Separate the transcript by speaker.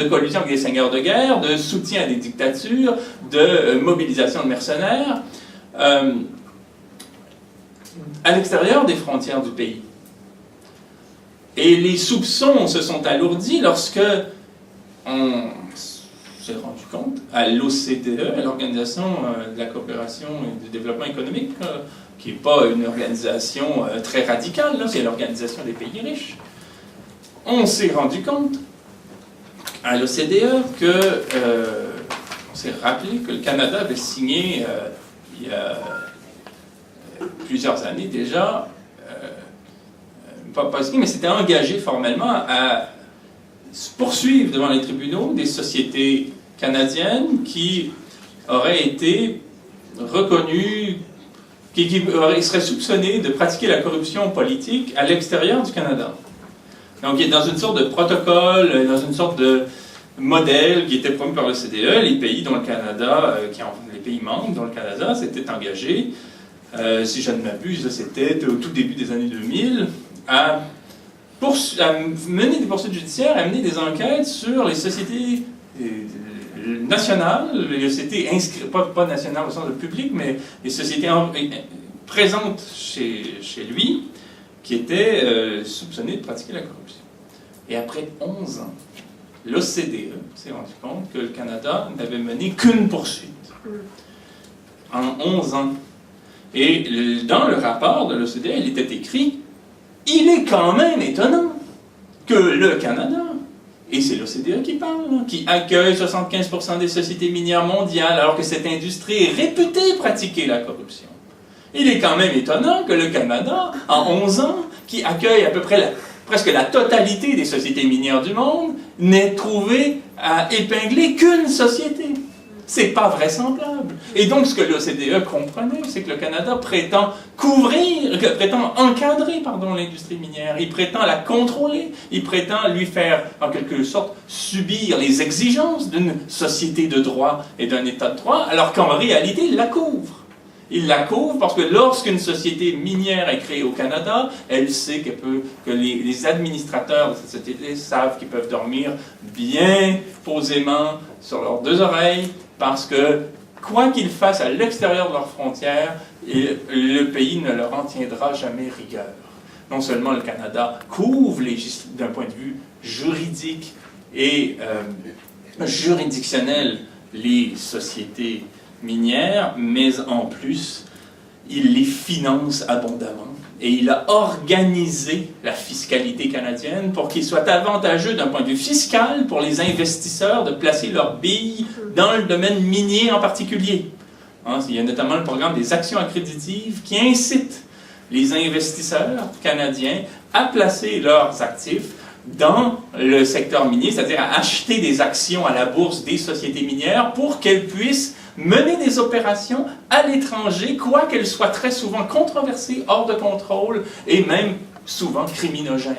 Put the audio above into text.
Speaker 1: de collusion avec des seigneurs de guerre, de soutien à des dictatures, de mobilisation de mercenaires, à l'extérieur des frontières du pays. Et les soupçons se sont alourdis lorsque on s'est rendu compte, à l'OCDE, à l'Organisation de la coopération et du développement économique, qui n'est pas une organisation très radicale, c'est l'organisation des pays riches, on s'est rendu compte à l'OCDE que, on s'est rappelé que le Canada avait signé il y a plusieurs années déjà, pas signé, mais s'était engagé formellement à poursuivre devant les tribunaux des sociétés canadiennes qui auraient été reconnues, qui seraient soupçonnées de pratiquer la corruption politique à l'extérieur du Canada. Donc, il est dans une sorte de protocole, dans une sorte de modèle qui était promu par le CDE, les pays dont le Canada, les pays membres dont le Canada s'était engagé, si je ne m'abuse, c'était au tout début des années 2000, à mener des poursuites judiciaires, à mener des enquêtes sur les sociétés nationales, les sociétés inscrites, pas nationales au sens de public, mais les sociétés présentes chez lui, qui étaient soupçonnées de pratiquer la corruption. Et après 11 ans, l'OCDE s'est rendu compte que le Canada n'avait mené qu'une poursuite en 11 ans. Et dans le rapport de l'OCDE, il était écrit « Il est quand même étonnant que le Canada, et c'est l'OCDE qui parle, qui accueille 75% des sociétés minières mondiales, alors que cette industrie est réputée pratiquer la corruption. Il est quand même étonnant que le Canada, en 11 ans, qui accueille à peu près presque la totalité des sociétés minières du monde, n'ait trouvé à épingler qu'une société. C'est pas vraisemblable. Et donc, ce que l'OCDE comprenait, c'est que le Canada prétend encadrer l'industrie minière. Il prétend la contrôler. Il prétend lui faire, en quelque sorte, subir les exigences d'une société de droit et d'un État de droit, alors qu'en réalité, il la couvre. Il la couvre parce que lorsqu'une société minière est créée au Canada, elle sait que les administrateurs de cette société savent qu'ils peuvent dormir bien posément sur leurs deux oreilles, parce que, quoi qu'ils fassent à l'extérieur de leurs frontières, le pays ne leur en tiendra jamais rigueur. Non seulement le Canada couvre, d'un point de vue juridique et juridictionnel, les sociétés minières, mais en plus, il les finance abondamment. Et il a organisé la fiscalité canadienne pour qu'il soit avantageux d'un point de vue fiscal pour les investisseurs de placer leurs billes dans le domaine minier en particulier. Il y a notamment le programme des actions accréditives qui incite les investisseurs canadiens à placer leurs actifs dans le secteur minier, c'est-à-dire à acheter des actions à la bourse des sociétés minières pour qu'elles puissent mener des opérations à l'étranger, quoiqu'elles soient très souvent controversées, hors de contrôle et même souvent criminogènes.